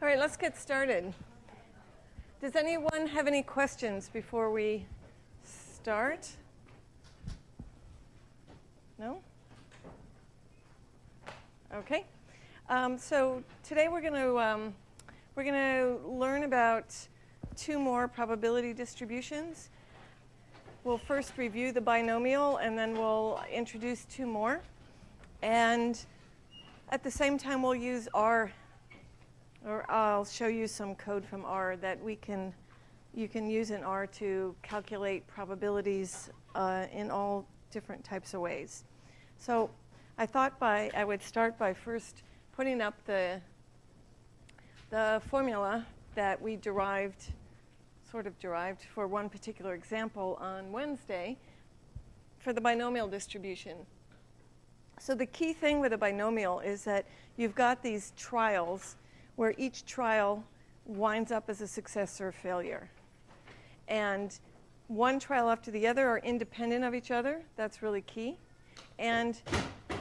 All right, let's get started. Does anyone have any questions before we start? No? Okay. So today we're going to learn about two more probability distributions. We'll first review the binomial, and then we'll introduce two more. And at the same time, we'll use R, or I'll show you some code from R that you can use in R to calculate probabilities in all different types of ways. So I thought I would start by first putting up the formula that we derived for one particular example on Wednesday for the binomial distribution. So the key thing with a binomial is that you've got these trials where each trial winds up as a success or a failure. And one trial after the other are independent of each other. That's really key. And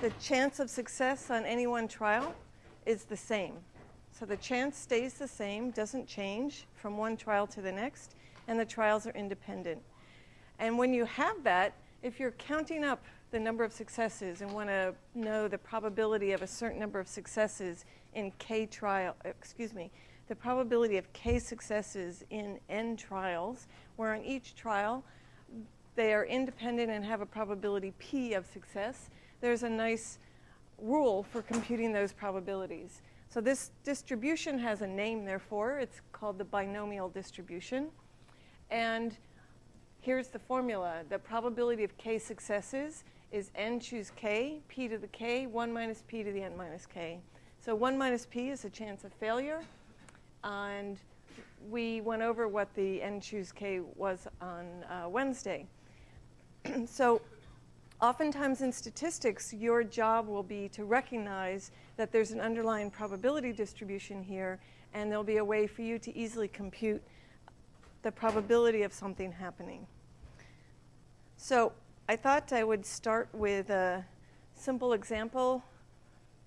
the chance of success on any one trial is the same. So the chance stays the same, doesn't change from one trial to the next, and the trials are independent. And when you have that, if you're counting up the number of successes and want to know the probability of a certain number of successes in the probability of K successes in N trials, where in each trial they are independent and have a probability P of success, there's a nice rule for computing those probabilities. So this distribution has a name, therefore. It's called the binomial distribution. And here's the formula. The probability of K successes is N choose K, P to the K, 1 minus P to the N minus K. So 1 minus P is a chance of failure. And we went over what the N choose K was on Wednesday. So oftentimes in statistics, your job will be to recognize that there's an underlying probability distribution here, and there'll be a way for you to easily compute the probability of something happening. So I thought I would start with a simple example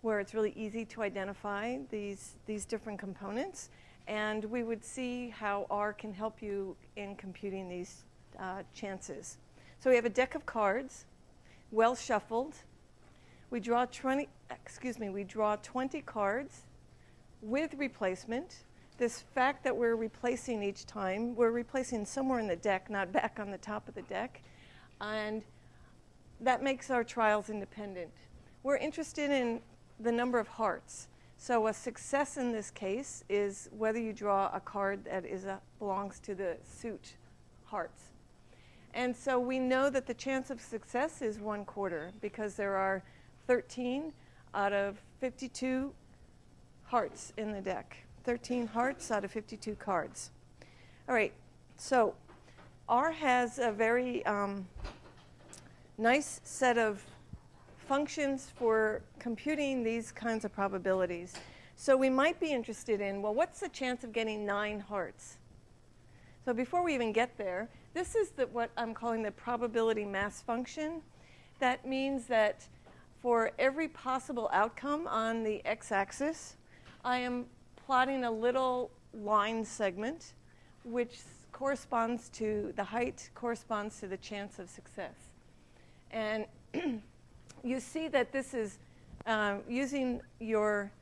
where it's really easy to identify these different components, and we would see how R can help you in computing these chances. So we have a deck of cards, well shuffled. We draw 20 cards with replacement. This fact that we're replacing each time, we're replacing somewhere in the deck, not back on the top of the deck. And that makes our trials independent. We're interested in the number of hearts. So a success in this case is whether you draw a card that belongs to the suit hearts. And so we know that the chance of success is 1/4 because there are 13 out of 52 hearts in the deck. 13 hearts out of 52 cards. All right, so R has a very nice set of functions for computing these kinds of probabilities. So we might be interested in, well, what's the chance of getting 9 hearts? So before we even get there, this is what I'm calling the probability mass function. That means that for every possible outcome on the x-axis, I am plotting a little line segment, which corresponds to the height, corresponds to the chance of success. And you see that this is using your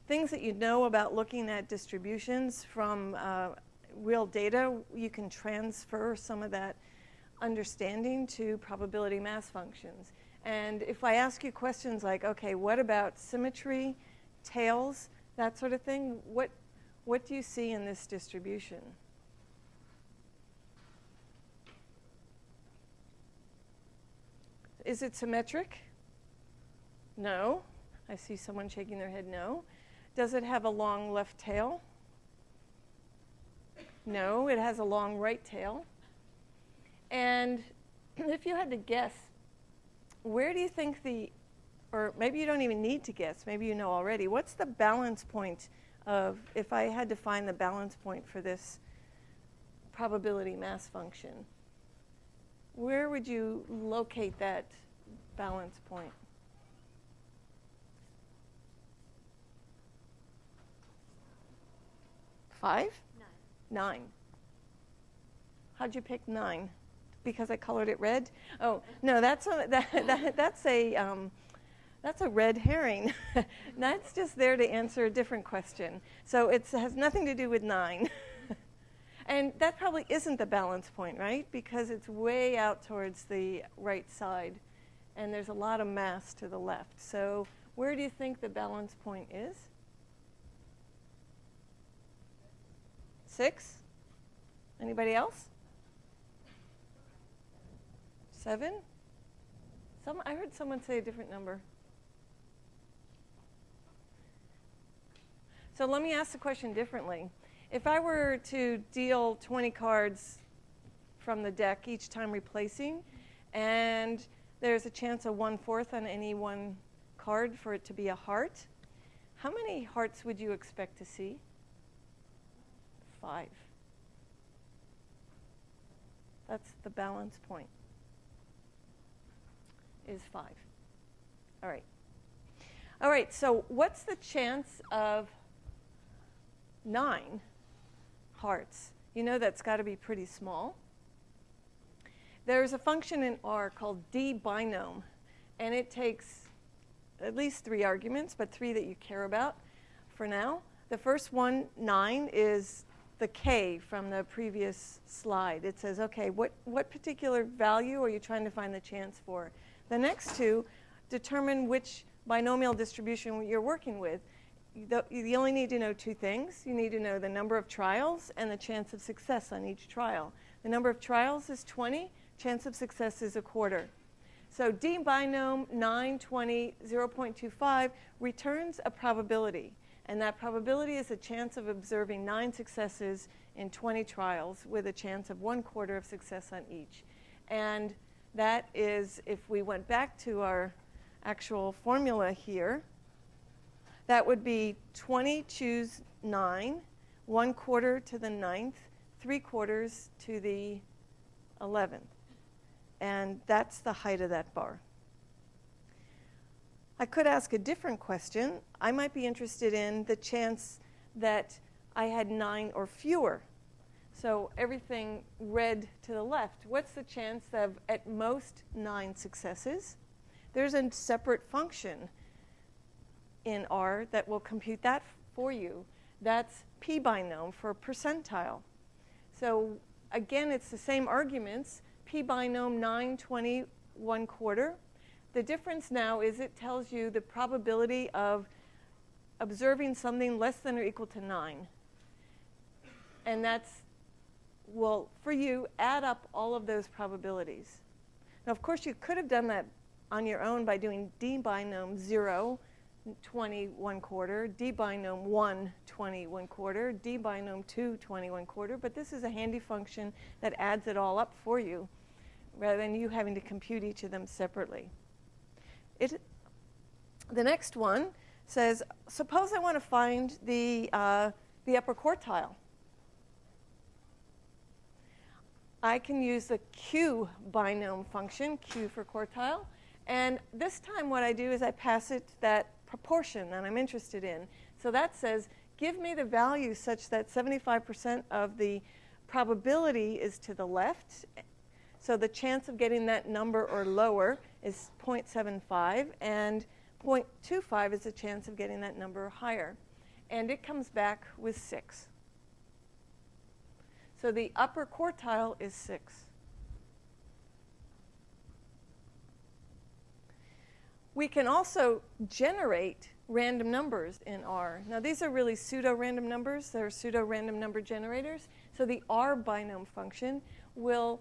things that you know about looking at distributions from real data. You can transfer some of that understanding to probability mass functions. And if I ask you questions like, okay, what about symmetry, tails, that sort of thing, what do you see in this distribution? Is it symmetric? No. I see someone shaking their head no. Does it have a long left tail? No, it has a long right tail. And if you had to guess, where do you think or maybe you don't even need to guess, maybe you know already, what's the balance point of, if I had to find the balance point for this probability mass function? Where would you locate that balance point? 5? 9. How'd you pick 9? Because I colored it red? Oh, no, that's a red herring. That's just there to answer a different question. So it has nothing to do with 9. And that probably isn't the balance point, right? Because it's way out towards the right side, and there's a lot of mass to the left. So where do you think the balance point is? 6? Anybody else? 7? I heard someone say a different number. So let me ask the question differently. If I were to deal 20 cards from the deck each time replacing, and there's a chance of 1/4 on any one card for it to be a heart, how many hearts would you expect to see? 5. That's the balance point, is 5. All right. All right, so what's the chance of 9 hearts? You know that's got to be pretty small. There's a function in R called dBinome, and it takes at least 3 arguments, but 3 that you care about for now. The first one, 9, is the k from the previous slide. It says, okay, what particular value are you trying to find the chance for? The next 2 determine which binomial distribution you're working with. You only need to know 2 things. You need to know the number of trials and the chance of success on each trial. The number of trials is 20. Chance of success is 1/4. So dBinome 9, 20, 0.25 returns a probability. And that probability is a chance of observing 9 successes in 20 trials with a chance of 1/4 of success on each. And that is, if we went back to our actual formula here, that would be 20 choose 9, 1/4 to the 9th, 3/4 to the 11th. And that's the height of that bar. I could ask a different question. I might be interested in the chance that I had 9 or fewer. So everything red to the left. What's the chance of at most 9 successes? There's a separate function in R that will compute that for you. That's pBinome for percentile. So again, it's the same arguments. pBinome 9, 20, 1/4. The difference now is it tells you the probability of observing something less than or equal to 9. And that's, well, for you, add up all of those probabilities. Now, of course, you could have done that on your own by doing dBinome 0, 20, 1/4, dBinome 1, 20, 1/4, dBinome 2, 20, 1/4. But this is a handy function that adds it all up for you, rather than you having to compute each of them separately. The next one says, suppose I want to find the upper quartile. I can use the qBinome function, q for quartile. And this time what I do is I pass it that proportion that I'm interested in. So that says, give me the value such that 75% of the probability is to the left. So the chance of getting that number or lower is 0.75, and 0.25 is the chance of getting that number higher. And it comes back with 6. So the upper quartile is 6. We can also generate random numbers in R. Now, these are really pseudo-random numbers. They're pseudo-random number generators. So the R-binome function will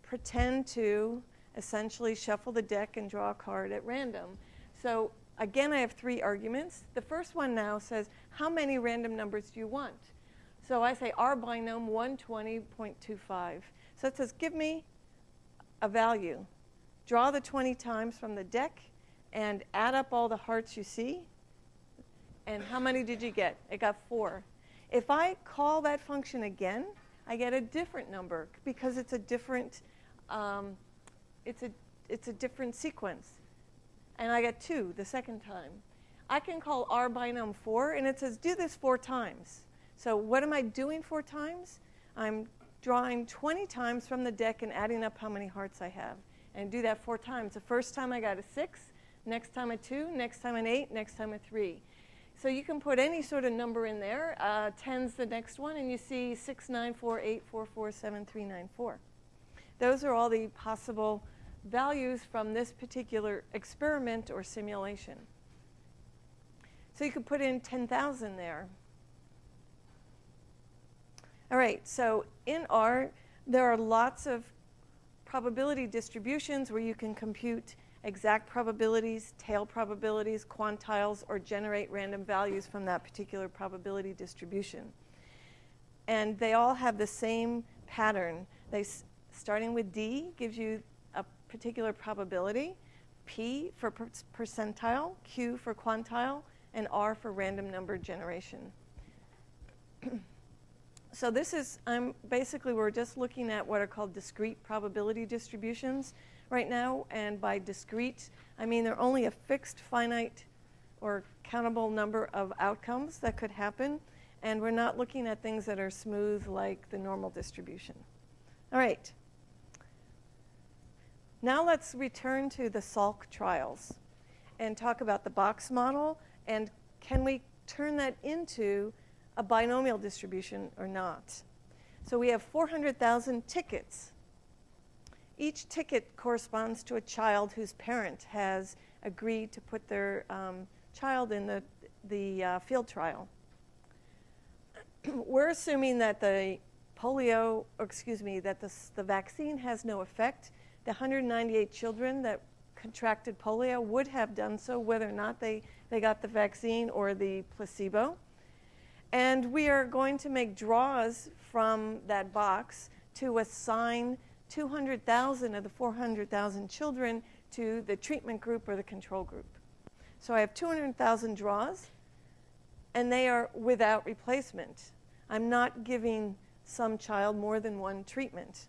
pretend to essentially shuffle the deck and draw a card at random. So again, I have 3 arguments. The first one now says, how many random numbers do you want? So I say R-binome 120.25. So it says, give me a value. Draw the 20 times from the deck and add up all the hearts you see. And how many did you get? I got 4. If I call that function again, I get a different number because it's a different it's a different sequence. And I get 2 the second time. I can call R-binome 4, and it says do this 4 times. So what am I doing 4 times? I'm drawing 20 times from the deck and adding up how many hearts I have. And do that 4 times. The first time I got a 6, next time a 2, next time an 8, next time a 3. So you can put any sort of number in there. 10's the next one, and you see 6, 9, 4, 8, 4, 4, 7, 3, 9, 4. Those are all the possible values from this particular experiment or simulation. So you could put in 10,000 there. All right, so in R, there are lots of probability distributions where you can compute exact probabilities, tail probabilities, quantiles, or generate random values from that particular probability distribution. And they all have the same pattern. Starting with D gives you a particular probability, P for percentile, Q for quantile, and R for random number generation. So this is, basically we're just looking at what are called discrete probability distributions right now. And by discrete, I mean they're only a fixed, finite, or countable number of outcomes that could happen. And we're not looking at things that are smooth like the normal distribution. All right. Now let's return to the Salk trials and talk about the box model. And can we turn that into a binomial distribution or not? So we have 400,000 tickets. Each ticket corresponds to a child whose parent has agreed to put their child in the field trial. We're assuming that the vaccine has no effect. The 198 children that contracted polio would have done so whether or not they got the vaccine or the placebo. And we are going to make draws from that box to assign 200,000 of the 400,000 children to the treatment group or the control group. So I have 200,000 draws, and they are without replacement. I'm not giving some child more than one treatment.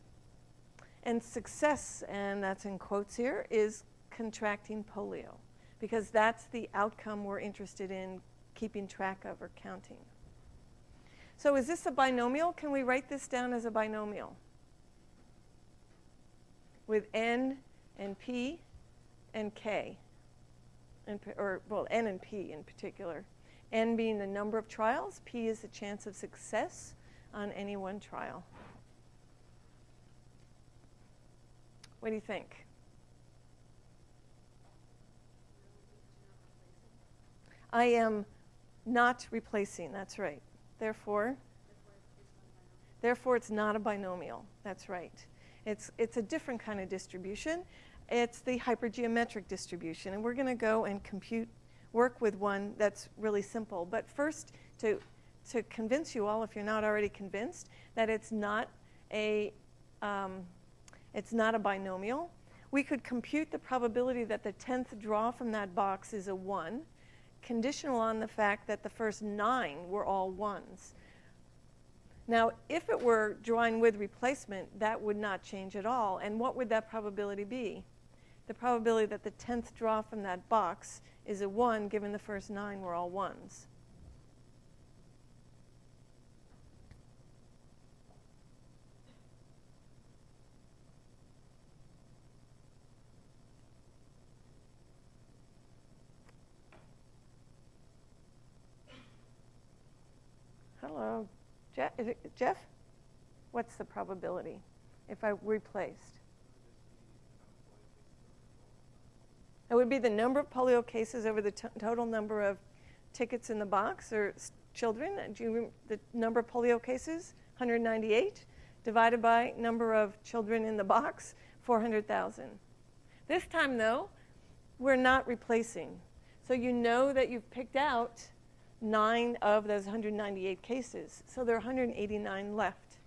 And success, and that's in quotes here, is contracting polio, because that's the outcome we're interested in keeping track of or counting. So is this a binomial? Can we write this down as a binomial? With N and P and K, N and P in particular. N being the number of trials, P is the chance of success on any one trial. What do you think? I am not replacing, that's right. Therefore, it's not a binomial. That's right. It's a different kind of distribution. It's the hypergeometric distribution. And we're going to go and work with one that's really simple. But first, to convince you all, if you're not already convinced, that it's not a binomial. We could compute the probability that the 10th draw from that box is a 1, conditional on the fact that the first 9 were all 1s. Now, if it were drawing with replacement, that would not change at all. And what would that probability be? The probability that the 10th draw from that box is a 1, given the first 9 were all 1s. Hello, Jeff? Is it Jeff? What's the probability if I replaced? It would be the number of polio cases over the total number of tickets in the box, or children. Do you remember the number of polio cases? 198 divided by number of children in the box, 400,000. This time, though, we're not replacing. So you know that you've picked out 9 of those 198 cases. So there are 189 left.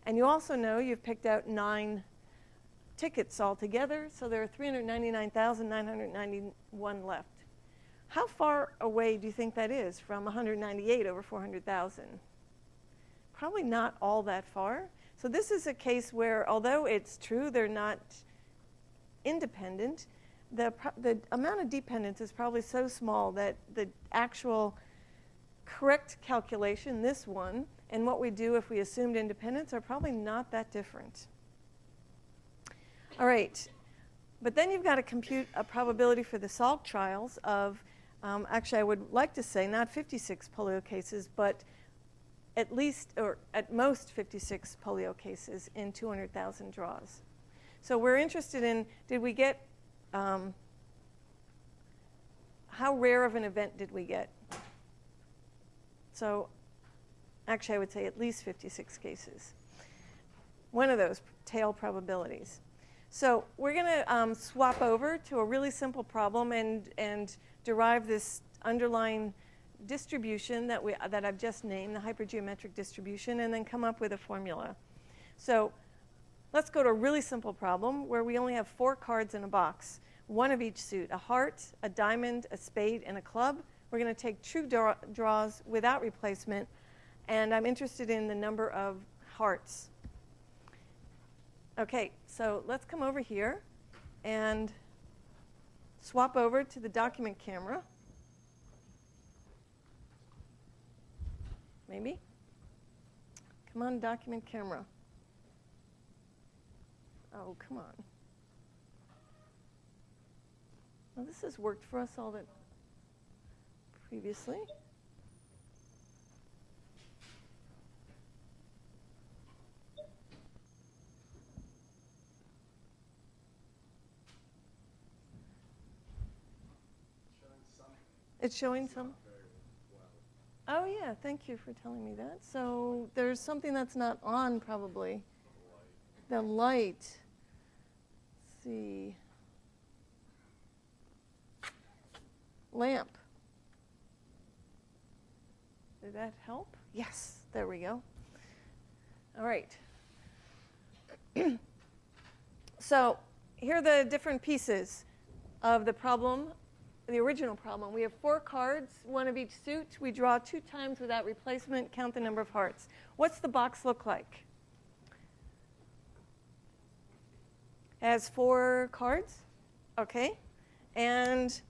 And you also know you've picked out 9 tickets altogether, so there are 399,991 left. How far away do you think that is from 198 over 400,000? Probably not all that far. So this is a case where, although it's true they're not independent, the amount of dependence is probably so small that the actual correct calculation, this one, and what we do if we assumed independence are probably not that different. All right, but then you've got to compute a probability for the Salk trials of, actually I would like to say not 56 polio cases, but at least, or at most 56 polio cases in 200,000 draws. So we're interested in, did we get, how rare of an event did we get? So actually I would say at least 56 cases. One of those tail probabilities. So we're going to swap over to a really simple problem and derive this underlying distribution that I've just named, the hypergeometric distribution, and then come up with a formula. So let's go to a really simple problem where we only have 4 cards in a box, one of each suit, a heart, a diamond, a spade, and a club. We're going to take true draws without replacement, and I'm interested in the number of hearts. Okay, so let's come over here and swap over to the document camera. Maybe? Come on, document camera. Oh, come on. Well, this has worked for us all that previously. It's showing some. Oh yeah, thank you for telling me that. So there's something that's not on probably. The light. Let's see. Lamp. Did that help? Yes, there we go. All right. So here are the different pieces of the problem, the original problem. We have 4 cards, one of each suit. We draw 2 times without replacement, count the number of hearts. What's the box look like? It has 4 cards, okay. And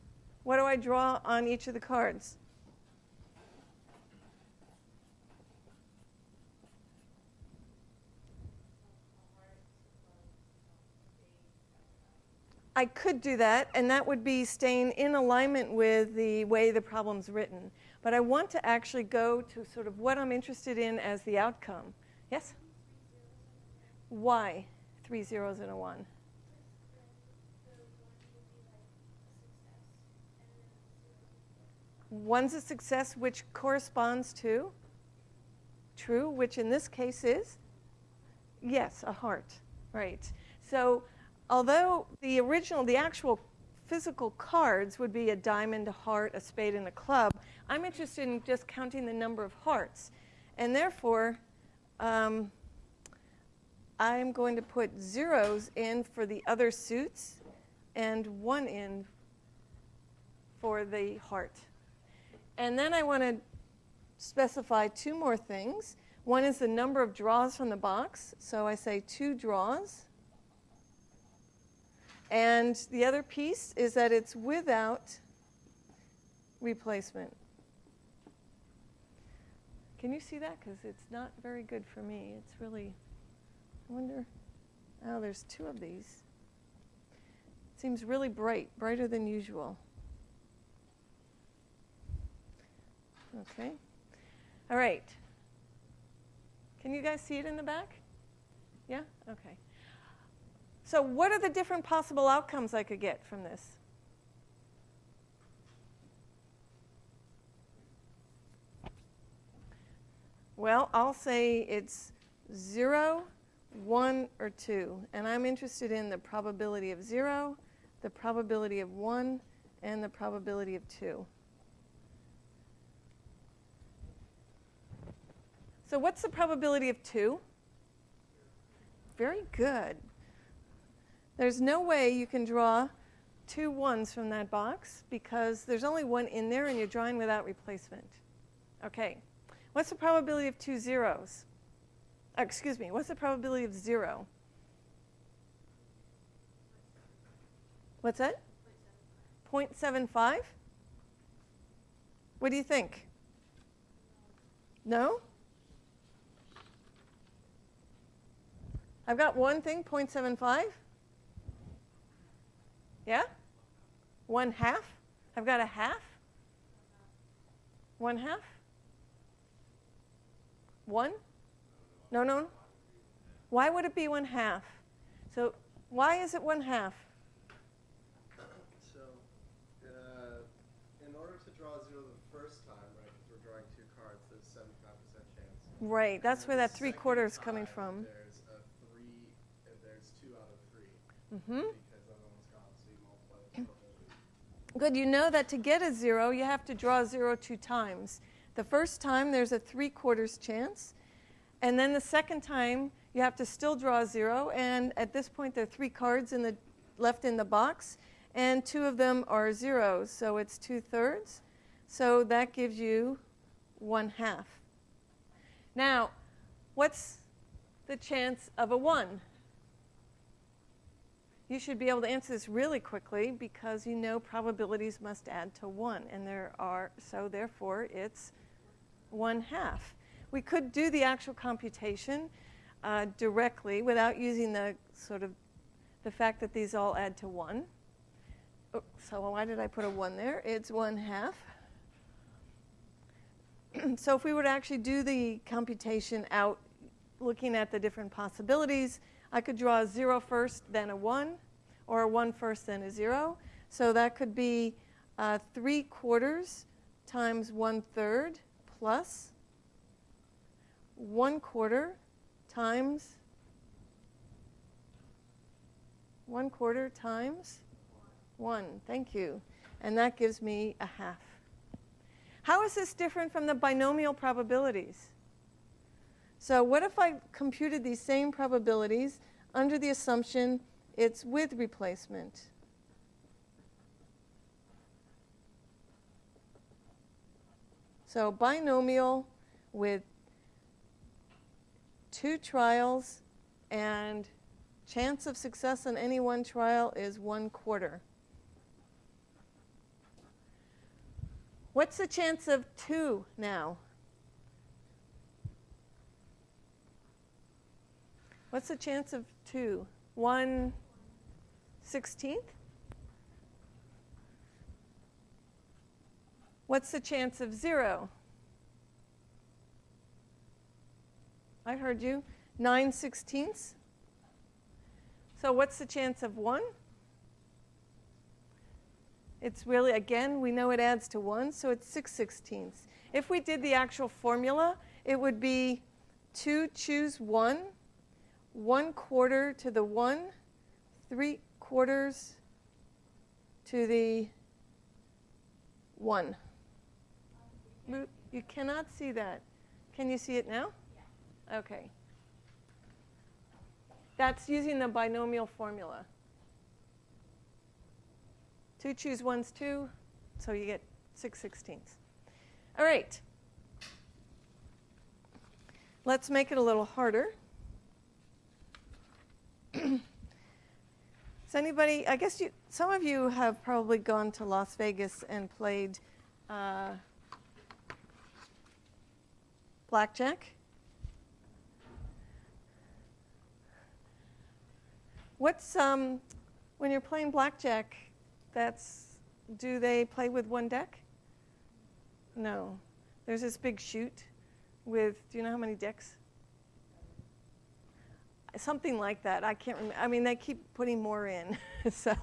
what do I draw on each of the cards? I could do that, and that would be staying in alignment with the way the problem's written. But I want to actually go to sort of what I'm interested in as the outcome. Yes? Why 3 zeros and a 1? One's a success, which corresponds to true, which in this case is, yes, a heart, right. So although the actual physical cards would be a diamond, a heart, a spade, and a club, I'm interested in just counting the number of hearts. And therefore, I'm going to put zeros in for the other suits and 1 in for the heart. And then I want to specify 2 more things. One is the number of draws from the box. So I say 2 draws. And the other piece is that it's without replacement. Can you see that? Because it's not very good for me. It's really, I wonder, oh, there's 2 of these. It seems really bright, brighter than usual. Okay. All right. Can you guys see it in the back? Yeah? Okay. So what are the different possible outcomes I could get from this? Well, I'll say it's 0, 1, or 2. And I'm interested in the probability of 0, the probability of 1, and the probability of 2. So what's the probability of 2? Very good. There's no way you can draw 2 1s from that box because there's only 1 in there and you're drawing without replacement. Okay. What's the probability of 2 zeros? Excuse me, what's the probability of 0? What's that? 0.75? What do you think? No? I've got one thing, 0.75. Yeah? 1/2? I've got a half? 1/2? 1? No, no. Why would it be 1/2? So why is it 1/2? So, in order to draw 0 the first time, right, because we're drawing 2 cards, there's 75% chance. Right, that's where the that 3/4 is coming second from. time, there's 2 out of 3. Mm-hmm. Because the other one's gone, so you multiply the probability. Good, you know that to get a 0, you have to draw 0 2 times. The first time, there's a 3/4 chance. And then the second time, you have to still draw 0. And at this point, there are 3 cards left in the box. And 2 of them are zeros, so it's 2/3. So that gives you 1/2. Now, what's the chance of a 1? You should be able to answer this really quickly because you know probabilities must add to 1. And so therefore it's 1/2. We could do the actual computation directly without using the fact that these all add to 1. Oh, so why did I put a 1 there? It's 1/2. So if we would actually do the computation out looking at the different possibilities, I could draw a 0 first, then a 1, or a 1 first, then a 0. So that could be 3/4 times 1/3 plus 1/4 times 1/4 times 1. Thank you. And that gives me a 1/2. How is this different from the binomial probabilities? So what if I computed these same probabilities under the assumption it's with replacement? So binomial with 2 trials, and chance of success on any one trial is 1/4. What's the chance of 2 now? What's the chance of 2? 1/16? What's the chance of 0? I heard you. 9/16? So what's the chance of 1? It's really, again, we know it adds to 1, so it's 6/16. If we did the actual formula, it would be 2 choose 1, 1/4 to the 1, 3/4 to the 1. You cannot see that. Can you see it now? Yeah. Okay. That's using the binomial formula. 2 choose 1's 2, so you get 6/16. All right. Let's make it a little harder. Does anybody, I guess some of you have probably gone to Las Vegas and played blackjack. What's, when you're playing blackjack, do they play with one deck? No. There's this big chute with, do you know how many decks? Something like that. I can't remember. I mean, they keep putting more in. So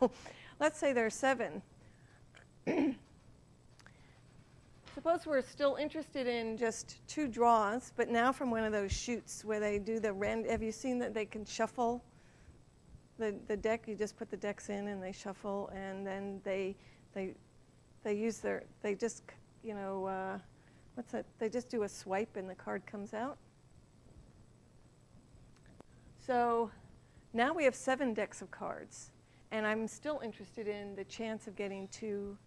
let's say there are 7. Suppose we're still interested in just 2 draws, but now from one of those chutes where they do the have you seen that they can shuffle the deck? You just put the decks in and they shuffle, and then they just, what's that? They just do a swipe and the card comes out. So now we have 7 decks of cards, and I'm still interested in the chance of getting 2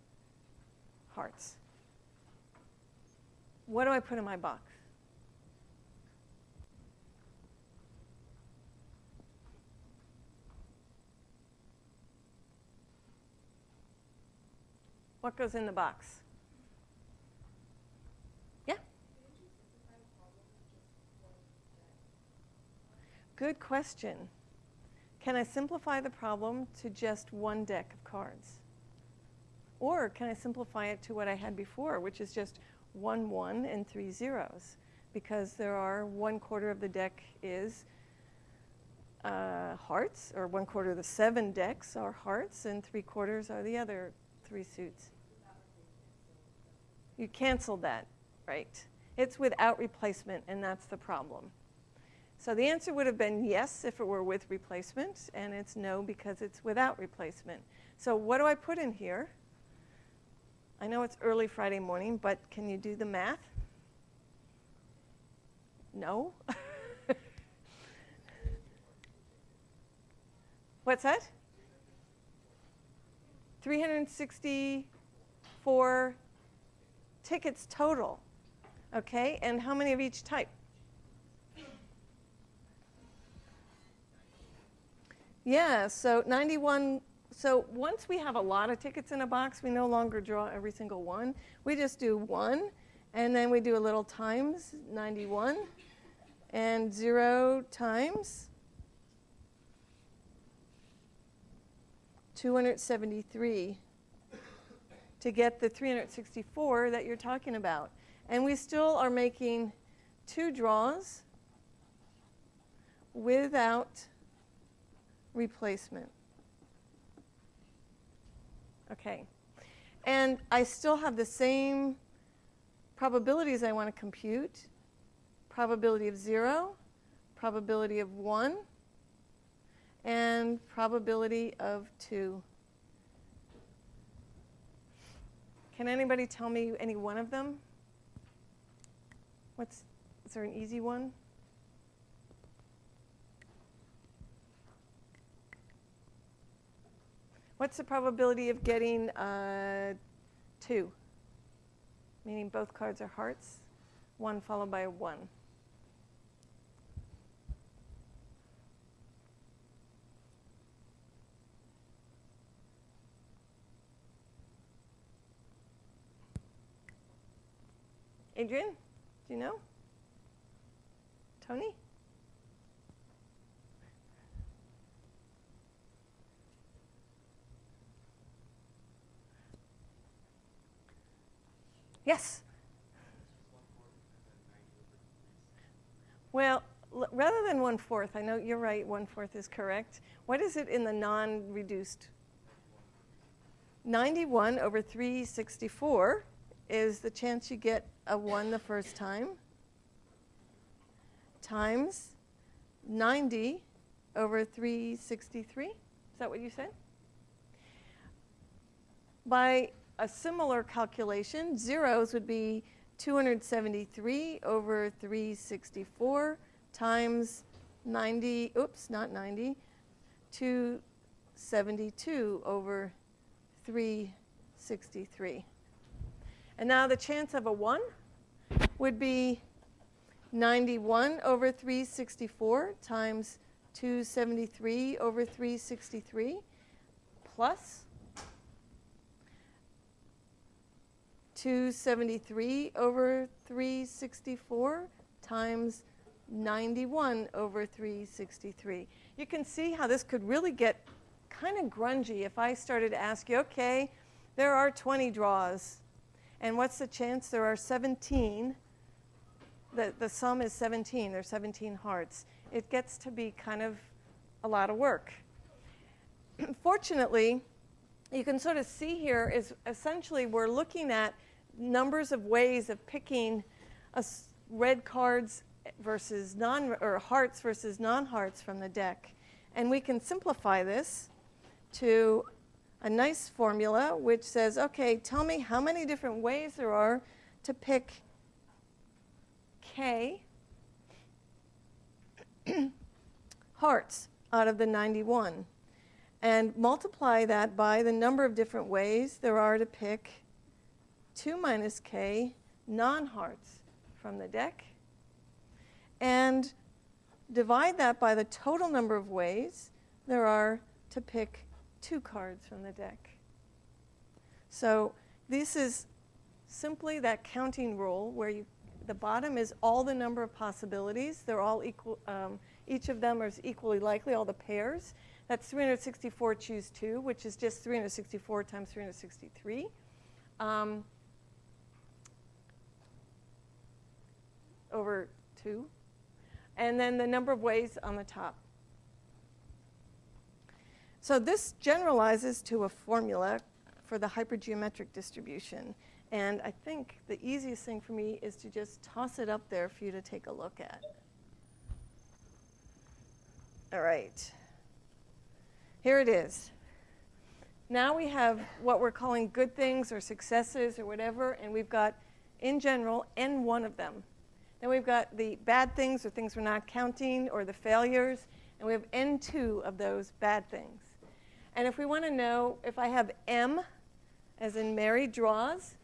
hearts. What do I put in my box? What goes in the box? Yeah? Good question. Can I simplify the problem to just one deck of cards? Or can I simplify it to what I had before, which is just 1 1 and 3 zeros? Because there are 1/4 of the deck is hearts, or 1/4 of the 7 decks are hearts, and 3/4 are the other 3 suits. You canceled that, right? It's without replacement, and that's the problem. So the answer would have been yes if it were with replacement, and it's no because it's without replacement. So what do I put in here? I know it's early Friday morning, but can you do the math? No? What's that? 364 tickets total. Okay, and how many of each type? Yeah, so 91. So once we have a lot of tickets in a box, we no longer draw every single one. We just do 1, and then we do a little times 91, and 0 times 273 to get the 364 that you're talking about. And we still are making 2 draws without replacement. Okay. And I still have the same probabilities I want to compute. Probability of 0, probability of 1, and probability of 2. Can anybody tell me any one of them? Is there an easy one? What's the probability of getting 2? Meaning both cards are hearts, 1 followed by a 1. Adrian, do you know? Tony? Yes. Well, rather than 1/4, I know you're right, 1/4 is correct. What is it in the non-reduced? 91 over 364 is the chance you get a 1 the first time, times 90 over 363. Is that what you said? By a similar calculation, zeros would be 273 over 364 times 90, oops, not 90, 272 over 363. And now the chance of a 1 would be 91 over 364 times 273 over 363 plus 273 over 364 times 91 over 363. You can see how this could really get kind of grungy if I started to ask you, okay, there are 20 draws, and what's the chance? There are 17. The sum is 17. There's 17 hearts. It gets to be kind of a lot of work. Fortunately, you can sort of see here is essentially we're looking at numbers of ways of picking red cards versus hearts versus non-hearts from the deck. And we can simplify this to a nice formula which says, okay, tell me how many different ways there are to pick K hearts out of the 91. And multiply that by the number of different ways there are to pick 2 minus K non-hearts from the deck. And divide that by the total number of ways there are to pick 2 cards from the deck. So this is simply that counting rule where the bottom is all the number of possibilities. They're all equal. Each of them is equally likely, all the pairs. That's 364 choose 2, which is just 364 times 363. Over 2. And then the number of ways on the top. So this generalizes to a formula for the hypergeometric distribution. And I think the easiest thing for me is to just toss it up there for you to take a look at. All right. Here it is. Now we have what we're calling good things or successes or whatever, and we've got, in general, N1 of them. Then we've got the bad things or things we're not counting or the failures, and we have N2 of those bad things. And if we want to know if I have M, as in Mary draws,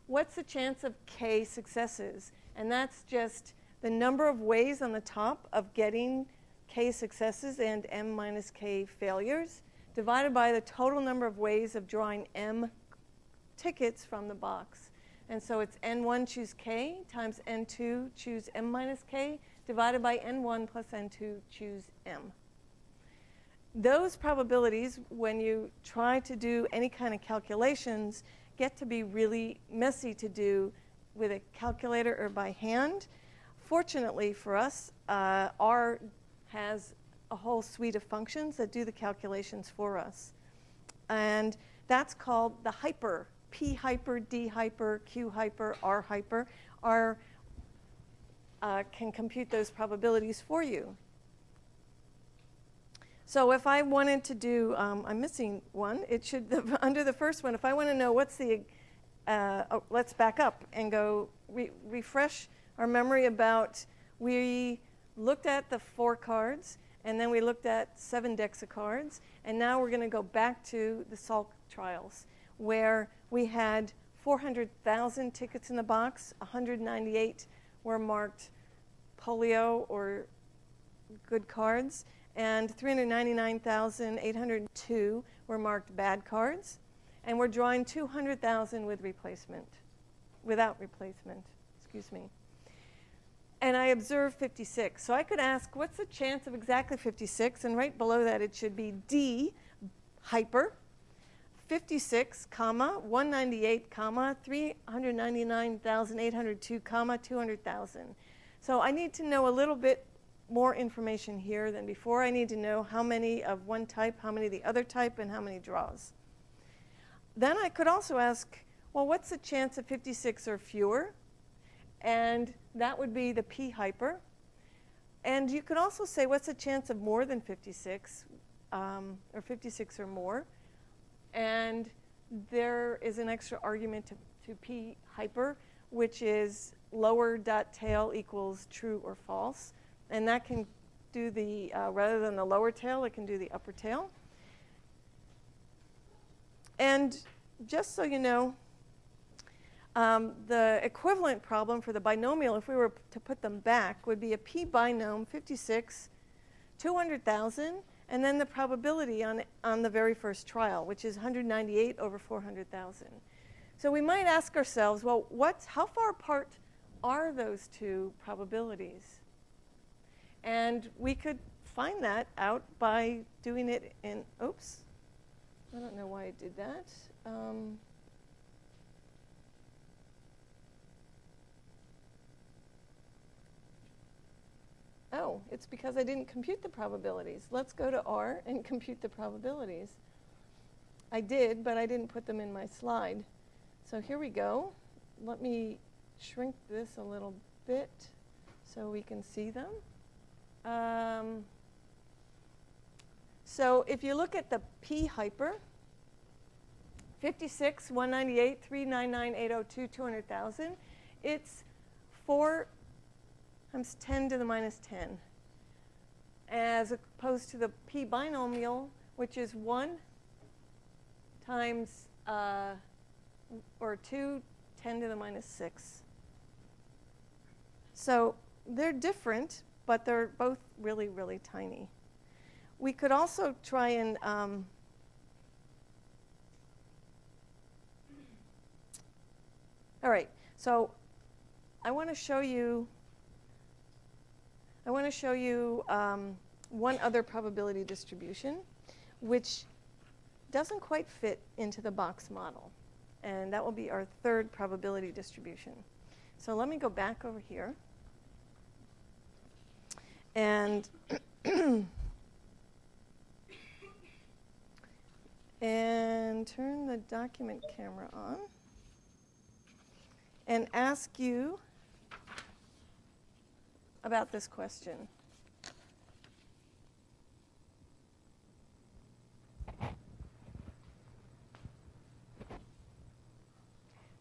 what's the chance of K successes? And that's just the number of ways on the top of getting K successes and M minus K failures, divided by the total number of ways of drawing M tickets from the box. And so it's N1 choose K times N2 choose M minus K, divided by N1 plus N2 choose M. Those probabilities, when you try to do any kind of calculations, get to be really messy to do with a calculator or by hand. Fortunately for us, R has a whole suite of functions that do the calculations for us. And that's called the hyper. P hyper, D hyper, Q hyper, R hyper. R can compute those probabilities for you. So if I wanted to do, I'm missing one. It should, under the first one, if I want to know what's the, let's back up and go refresh our memory about, we looked at the 4 cards, and then we looked at 7 decks of cards, and now we're going to go back to the Salk trials, where we had 400,000 tickets in the box, 198 were marked polio or good cards, and 399,802 were marked bad cards, and we're drawing 200,000 with replacement, without replacement, excuse me. And I observed 56. So I could ask, what's the chance of exactly 56? And right below that, it should be D, hyper, 56, comma, 198, comma, 399,802, comma, 200,000. So I need to know a little bit more information here than before. I need to know how many of one type, how many of the other type, and how many draws. Then I could also ask, well, what's the chance of 56 or fewer? And that would be the P hyper. And you could also say, what's the chance of more than 56, or 56 or more? And there is an extra argument to P hyper, which is lower dot tail equals true or false. And that can do the, rather than the lower tail, it can do the upper tail. And just so you know, the equivalent problem for the binomial, if we were to put them back, would be a P binom 56, 200,000, and then the probability on the very first trial, which is 198 over 400,000. So we might ask ourselves, well, how far apart are those two probabilities? And we could find that out by doing it in, oops, I don't know why I did that. Oh, it's because I didn't compute the probabilities. Let's go to R and compute the probabilities. I did, but I didn't put them in my slide. So here we go. Let me shrink this a little bit so we can see them. So if you look at the P hyper, 56, 198, 399,802, 200,000, it's 4 times 10 to the minus 10, as opposed to the P binomial, which is 1 times, or 2, 10 to the minus 6. So they're different, but they're both really, really tiny. We could also try and all right, so I want to show you I want to show you one other probability distribution, which doesn't quite fit into the box model. And that will be our third probability distribution. So let me go back over here. And and turn the document camera on and ask you about this question.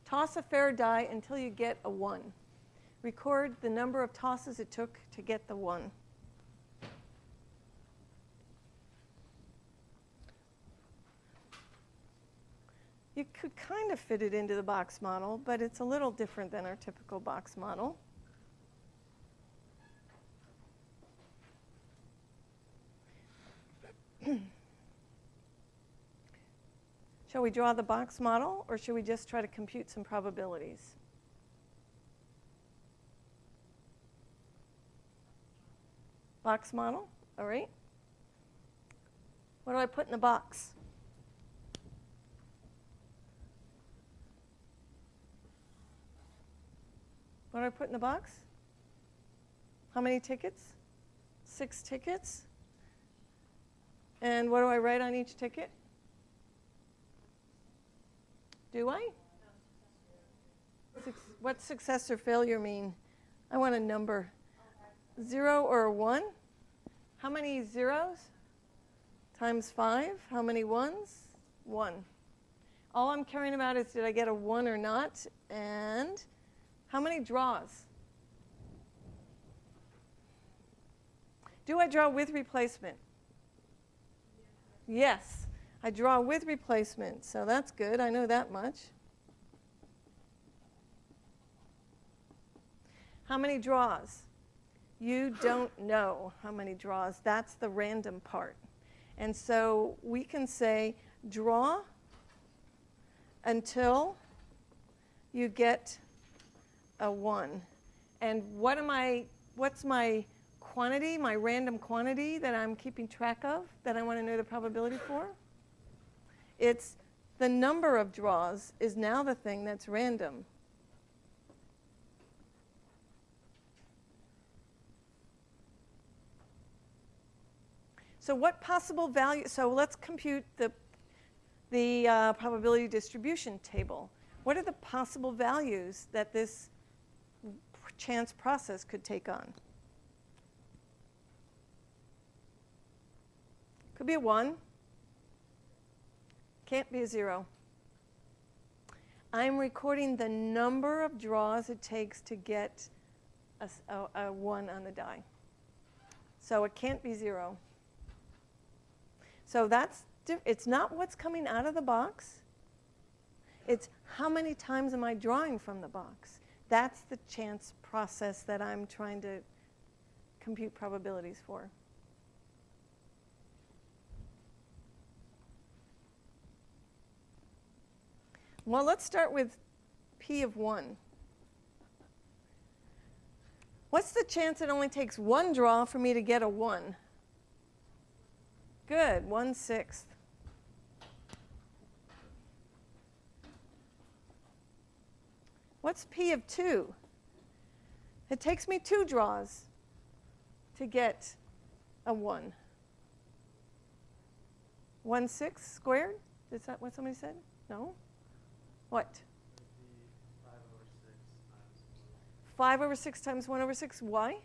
Toss a fair die until you get a 1. Record the number of tosses it took to get the 1. You could kind of fit it into the box model, but it's a little different than our typical box model. Shall we draw the box model, or should we just try to compute some probabilities? Box model, all right. What do I put in the box? What do I put in the box? How many tickets? 6 tickets. And what do I write on each ticket? Do I? What's success or failure mean? I want a number. 0 or a 1? How many zeros? Times 5. How many ones? 1. All I'm caring about is did I get a 1 or not? And how many draws? Do I draw with replacement? Yes. I draw with replacement, so that's good. I know that much. How many draws? You don't know how many draws. That's the random part. And so we can say draw until you get a 1. And what's my quantity, my random quantity that I'm keeping track of, that I want to know the probability for? It's the number of draws is now the thing that's random. So what possible value, so let's compute the probability distribution table. What are the possible values that this chance process could take on? Could be a 1. Can't be a 0. I'm recording the number of draws it takes to get a 1 on the die. So it can't be 0. So it's not what's coming out of the box. It's how many times am I drawing from the box. That's the chance process that I'm trying to compute probabilities for. Well, let's start with P of 1. What's the chance it only takes 1 draw for me to get a 1? Good, 1/6. What's P of 2? It takes me 2 draws to get a 1. 1/6 squared? Is that what somebody said? No? What? 5 over 6 times 1 over 6. Why?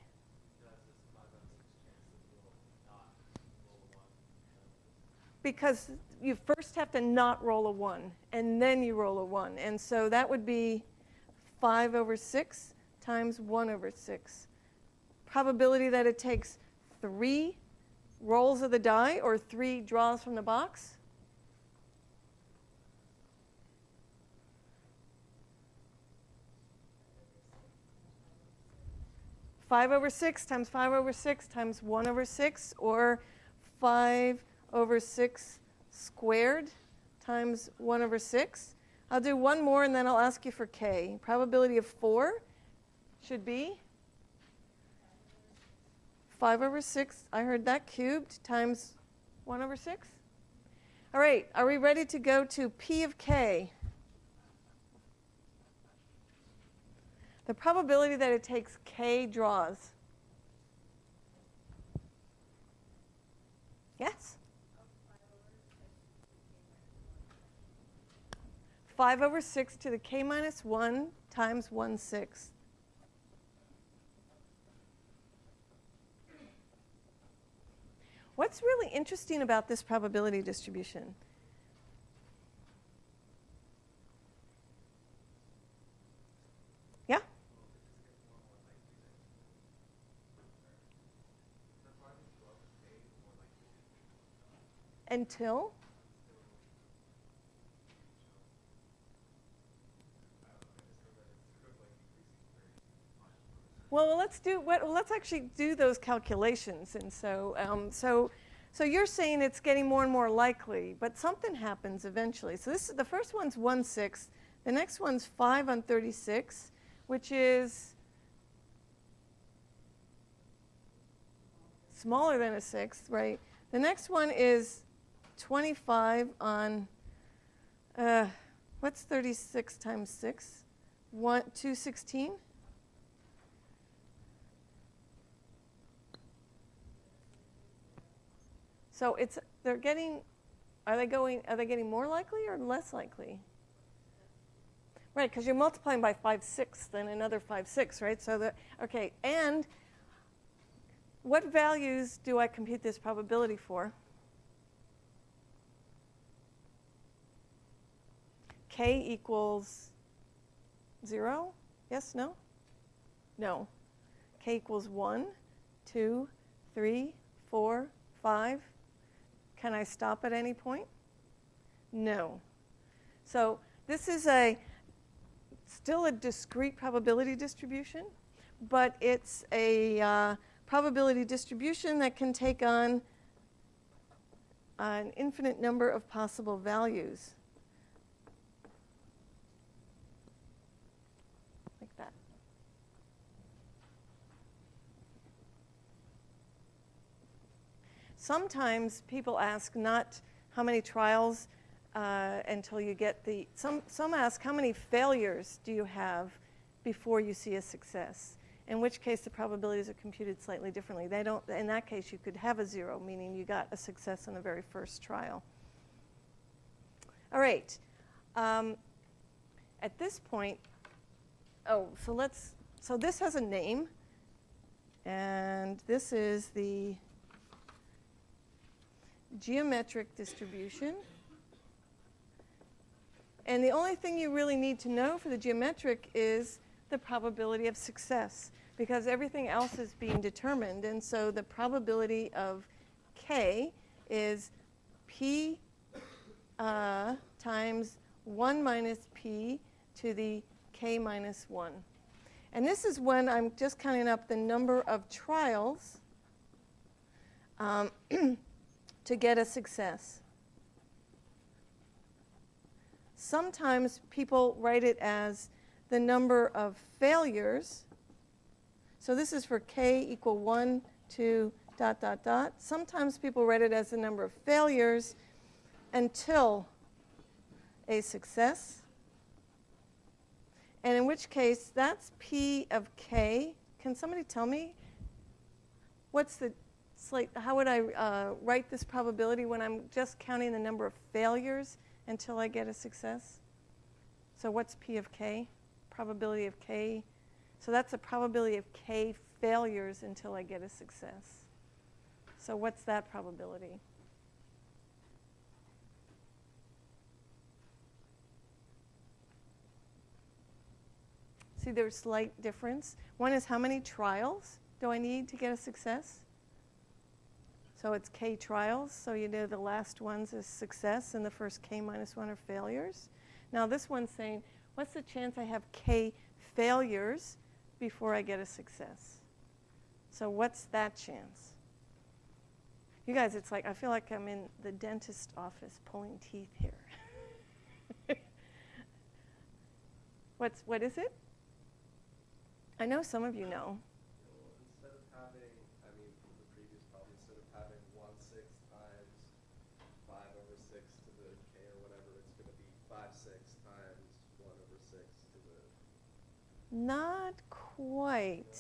Because you first have to not roll a 1, and then you roll a 1. And so that would be 5 over 6 times 1 over 6. Probability that it takes 3 rolls of the die or 3 draws from the box. 5 over 6 times 5 over 6 times 1 over 6, or 5 over 6 squared times 1 over 6. I'll do one more and then I'll ask you for K. Probability of 4 should be 5 over 6, I heard that, cubed times 1 over 6. All right, are we ready to go to P of k? The probability that it takes k draws. Yes? 5 over 6 to the k minus 1 times 1/6. What's really interesting about this probability distribution? Yeah? Until? Well, let's actually do those calculations. And so you're saying it's getting more and more likely, but something happens eventually. So the first one's 1/6. The next one's 5 on 36, which is smaller than a sixth, right? The next one is 25 on, what's 36 times 6? 216? So are they getting more likely or less likely? Right, because you're multiplying by 5/6, then another 5/6, right? Okay, and what values do I compute this probability for? K equals 0? Yes, no? No. K equals 1, 2, 3, 4, 5. Can I stop at any point? No. So this is still a discrete probability distribution, but it's a probability distribution that can take on an infinite number of possible values. Like that. Sometimes people ask not how many trials until you get some ask how many failures do you have before you see a success, in which case the probabilities are computed slightly differently. In that case, you could have a 0, meaning you got a success on the very first trial. All right. At this point, so this has a name, and this is the geometric distribution. And the only thing you really need to know for the geometric is the probability of success, because everything else is being determined. And so the probability of k is p times 1 minus p to the k minus 1. And this is when I'm just counting up the number of trials to get a success. Sometimes people write it as the number of failures. So this is for k equal 1 to ... Sometimes people write it as the number of failures until a success. And in which case, that's P of k. Can somebody tell me how would I write this probability when I'm just counting the number of failures until I get a success? So what's P of k? Probability of k. So that's a probability of k failures until I get a success. So what's that probability? See, there's slight difference. One is how many trials do I need to get a success? So it's k trials, so you know the last one's is success and the first k minus 1 are failures. Now this one's saying, what's the chance I have k failures before I get a success? So what's that chance? You guys, it's like, I feel like I'm in the dentist office pulling teeth here. What is it? I know some of you know. Instead of having, Not quite.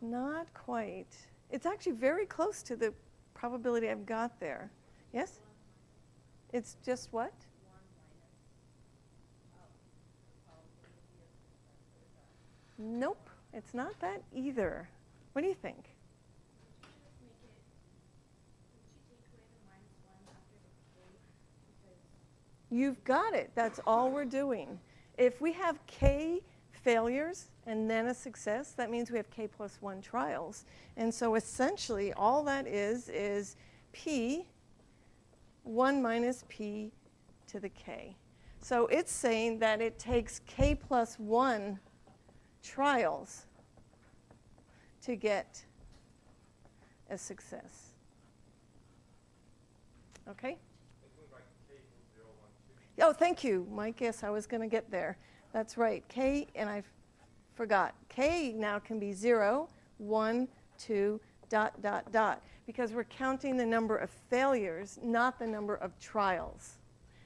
Not quite. It's actually very close to the probability I've got there. Yes? It's just what? Nope, it's not that either. What do you think? You've got it. That's all we're doing. If we have k failures and then a success, that means we have k plus 1 trials. And so essentially all that is p 1 minus p to the k. So it's saying that it takes k plus 1 trials to get a success. Okay? Oh, thank you, Mike. Yes, I was going to get there. That's right. K, and I forgot. K now can be 0, 1, 2, ... because we're counting the number of failures, not the number of trials.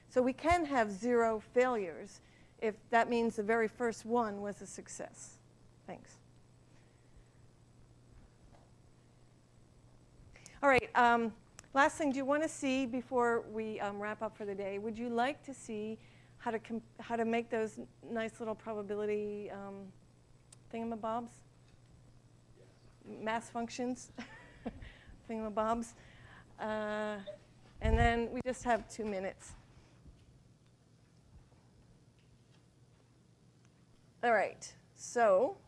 So we can have 0 failures if that means the very first one was a success. Thanks. All right. Last thing, do you want to see before we wrap up for the day? Would you like to see how to make those nice little probability thingamabobs? Yes. Mass functions, thingamabobs, and then we just have 2 minutes. All right. So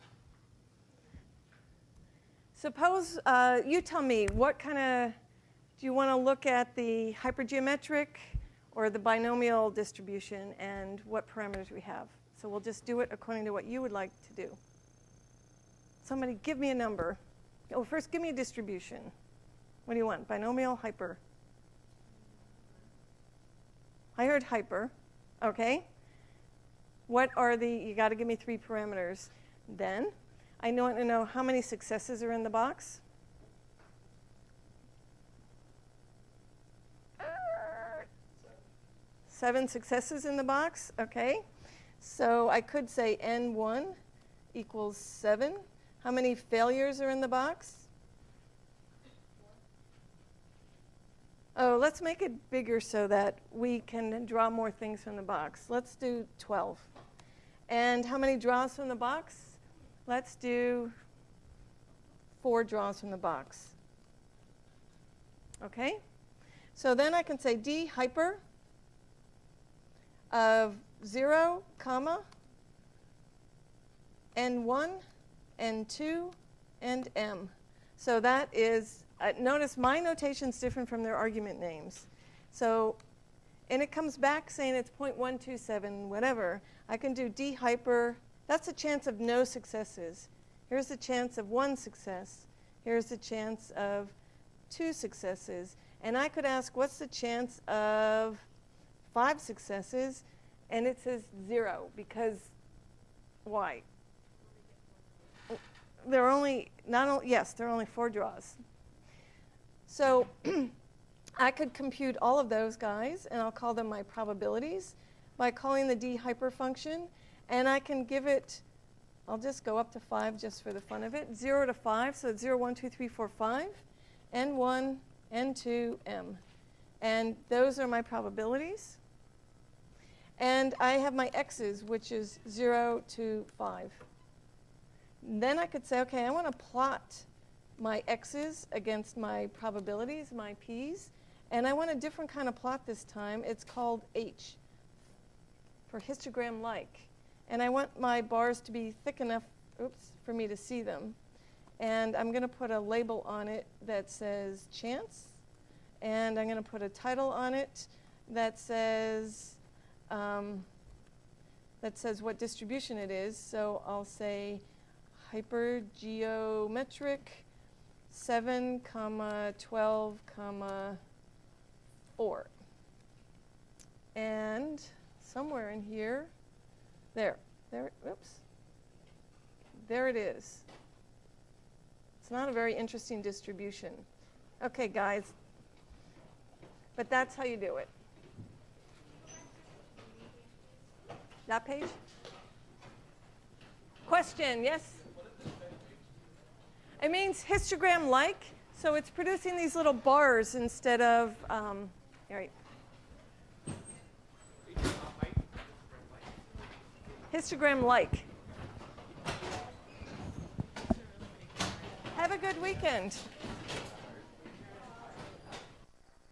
suppose you tell me what kind of. Do you want to look at the hypergeometric or the binomial distribution and what parameters we have? So we'll just do it according to what you would like to do. Somebody give me a number. Oh, first give me a distribution. What do you want? Binomial, hyper? I heard hyper. Okay. What are you got to give me 3 parameters. Then I want to know how many successes are in the box. 7 successes in the box, okay? So I could say N1 equals 7. How many failures are in the box? 4. Oh, let's make it bigger so that we can draw more things from the box. Let's do 12. And how many draws from the box? Let's do 4 draws from the box. Okay? So then I can say D hyper of 0, comma, N1, N2, and M. So that is, notice my notation's different from their argument names. So, and it comes back saying it's 0.127, whatever. I can do D hyper, that's a chance of no successes. Here's the chance of 1 success. Here's the chance of 2 successes. And I could ask, what's the chance of 5 successes, and it says 0 because why? There are only there are only 4 draws. So I could compute all of those guys, and I'll call them my probabilities by calling the D hyper function, and I can give it. I'll just go up to 5 just for the fun of it. 0 to 5, so it's 0, 1, 2, 3, 4, 5, N1, N2, M, and those are my probabilities. And I have my x's, which is 0 to 5. Then I could say, okay, I want to plot my x's against my probabilities, my p's, and I want a different kind of plot this time. It's called H, for histogram-like. And I want my bars to be thick enough, for me to see them. And I'm going to put a label on it that says chance, and I'm going to put a title on it that says what distribution it is. So I'll say hypergeometric 7, 12, 4. And somewhere in here, there it is. It's not a very interesting distribution. Okay, guys, but that's how you do it. That page? Question, yes? It means histogram-like, so it's producing these little bars instead of, right. Histogram-like. Have a good weekend.